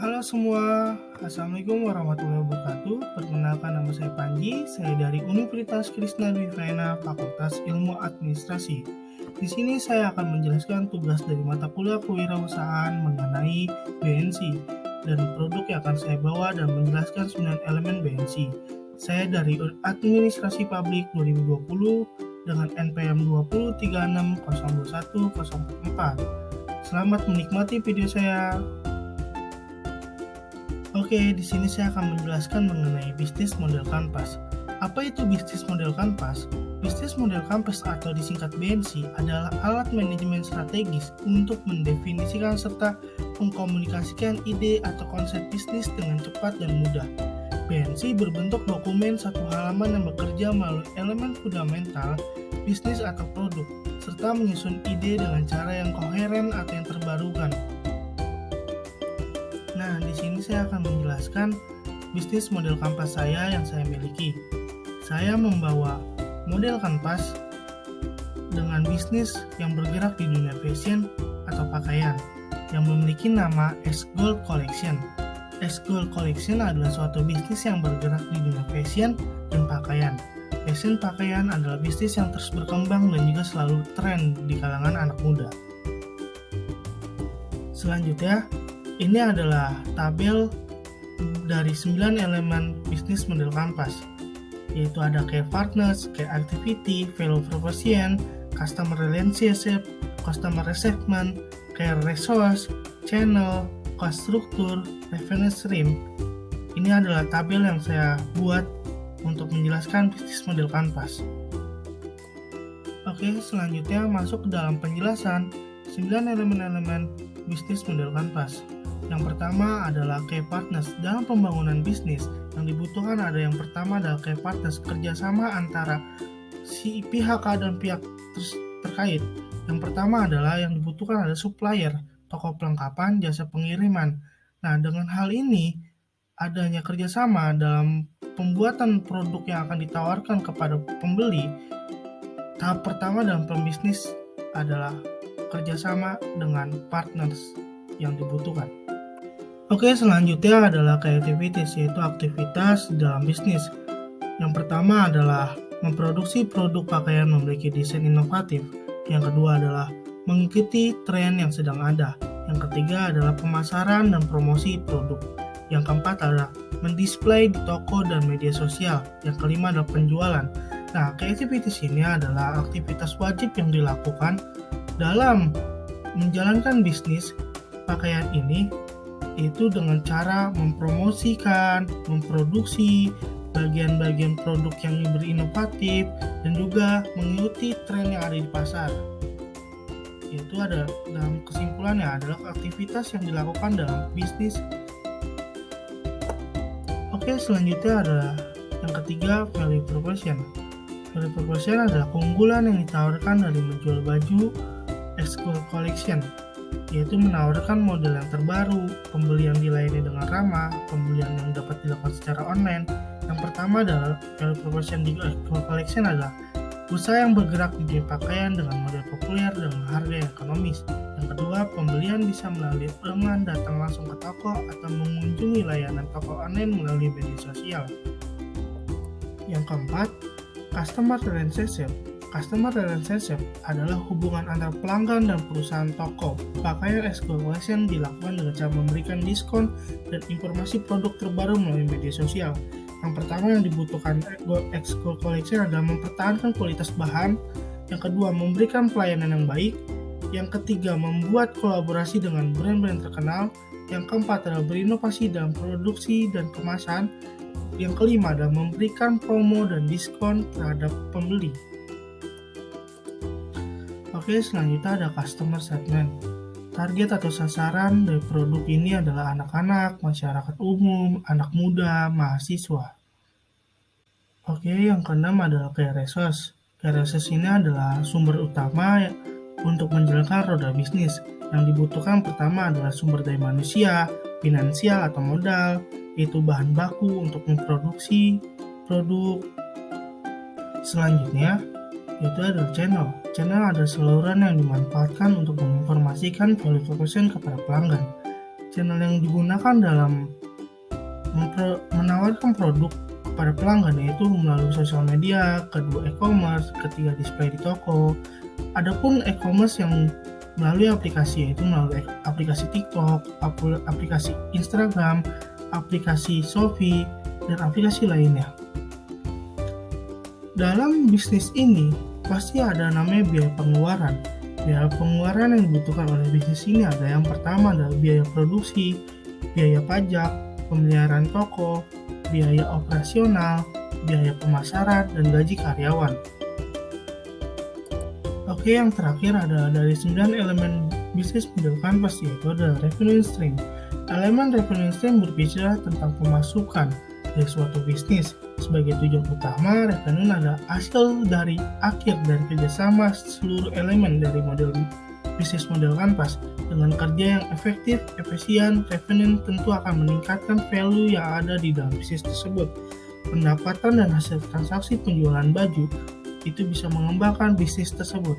Halo semua, Assalamualaikum warahmatullahi wabarakatuh. Perkenalkan, nama saya Panji, saya dari Universitas Krishna Dwi Vayana, Fakultas Ilmu Administrasi. Di sini saya akan menjelaskan tugas dari mata kuliah kewirausahaan mengenai BNC dan produk yang akan saya bawa dan menjelaskan 9 elemen BNC. Saya dari Administrasi Publik 2020 dengan NPM 203602104. Selamat menikmati video saya. Oke, di sini saya akan menjelaskan mengenai bisnis model kanvas. Apa itu bisnis model kanvas? Bisnis model kanvas atau disingkat BNC adalah alat manajemen strategis untuk mendefinisikan serta mengkomunikasikan ide atau konsep bisnis dengan cepat dan mudah. BNC berbentuk dokumen satu halaman yang bekerja melalui elemen fundamental bisnis atau produk, serta menyusun ide dengan cara yang koheren atau yang terbarukan. Nah, di sini saya akan menjelaskan bisnis model kanvas saya yang saya miliki. Saya membawa model kanvas dengan bisnis yang bergerak di dunia fashion atau pakaian yang memiliki nama S-Gold Collection. S-Gold Collection adalah suatu bisnis yang bergerak di dunia fashion dan pakaian. Fashion pakaian adalah bisnis yang terus berkembang dan juga selalu tren di kalangan anak muda. Selanjutnya, ini adalah tabel dari 9 elemen bisnis model kanvas, yaitu ada key partners, key activity, value proposition, customer relationship, customer segment, key resource, channel, cost structure, revenue stream. Ini adalah tabel yang saya buat untuk menjelaskan bisnis model kanvas. Oke, selanjutnya masuk ke dalam penjelasan 9 elemen-elemen bisnis model kanvas. Yang pertama adalah key partners. Dalam pembangunan bisnis, yang dibutuhkan ada yang pertama adalah key partners, kerjasama antara si pihak A dan pihak terkait. Yang pertama adalah yang dibutuhkan adalah supplier, toko pelengkapan, jasa pengiriman. Nah, dengan hal ini, adanya kerjasama dalam pembuatan produk yang akan ditawarkan kepada pembeli. Tahap pertama dalam pembisnis adalah kerjasama dengan partners yang dibutuhkan. Oke, selanjutnya adalah key activities, yaitu aktivitas dalam bisnis. Yang pertama adalah memproduksi produk pakaian memiliki desain inovatif. Yang kedua adalah mengikuti tren yang sedang ada. Yang ketiga adalah pemasaran dan promosi produk. Yang keempat adalah mendisplay di toko dan media sosial. Yang kelima adalah penjualan. Nah, key activities ini adalah aktivitas wajib yang dilakukan dalam menjalankan bisnis pakaian ini, itu dengan cara mempromosikan, memproduksi bagian-bagian produk yang berinovatif dan juga mengikuti tren yang ada di pasar. Itu ada dalam kesimpulannya adalah aktivitas yang dilakukan dalam bisnis. Oke, selanjutnya adalah yang ketiga, value proposition. Value proposition adalah keunggulan yang ditawarkan dari menjual baju S-Gold Collection, yaitu menawarkan model yang terbaru, pembelian dilayani dengan ramah, pembelian yang dapat dilakukan secara online. Yang pertama adalah value proposition di S-Gold Collection adalah usaha yang bergerak di dunia pakaian dengan model populer dengan harga yang ekonomis. Yang kedua, pembelian bisa melalui dengan datang langsung ke toko atau mengunjungi layanan toko online melalui media sosial. Yang keempat, customer relationship. Customer relationship adalah hubungan antara pelanggan dan perusahaan toko. Pakaian S-Gold Collection dilakukan dengan cara memberikan diskon dan informasi produk terbaru melalui media sosial. Yang pertama yang dibutuhkan S-Gold Collection adalah mempertahankan kualitas bahan. Yang kedua, memberikan pelayanan yang baik. Yang ketiga, membuat kolaborasi dengan brand-brand terkenal. Yang keempat adalah berinovasi dalam produksi dan kemasan. Yang kelima adalah memberikan promo dan diskon terhadap pembeli. Oke, selanjutnya ada customer segment. Target atau sasaran dari produk ini adalah anak-anak, masyarakat umum, anak muda, mahasiswa. Oke, yang keenam adalah key resource. Key resource ini adalah sumber utama untuk menjalankan roda bisnis. Yang dibutuhkan pertama adalah sumber daya manusia, finansial atau modal, yaitu bahan baku untuk memproduksi produk. Selanjutnya, yaitu adalah channel. Channel adalah saluran yang dimanfaatkan untuk menginformasikan value proposition kepada pelanggan. Channel yang digunakan dalam menawarkan produk kepada pelanggan yaitu melalui sosial media, kedua e-commerce, ketiga display di toko. Adapun e-commerce yang melalui aplikasi yaitu melalui aplikasi TikTok, aplikasi Instagram, aplikasi Shopee, dan aplikasi lainnya. Dalam bisnis ini pasti ada namanya biaya pengeluaran. Biaya pengeluaran yang dibutuhkan oleh bisnis ini ada yang pertama adalah biaya produksi, biaya pajak, pemeliharaan toko, biaya operasional, biaya pemasaran, dan gaji karyawan. Oke, yang terakhir adalah dari 9 elemen bisnis model Canvas yaitu adalah revenue stream. Elemen revenue stream berbicara tentang pemasukan dari suatu bisnis. Sebagai tujuan utama, revenue adalah hasil dari akhir dari kerjasama seluruh elemen dari model bisnis model Canvas. Dengan kerja yang efektif, efisien, revenue tentu akan meningkatkan value yang ada di dalam bisnis tersebut. Pendapatan dan hasil transaksi penjualan baju itu bisa mengembangkan bisnis tersebut.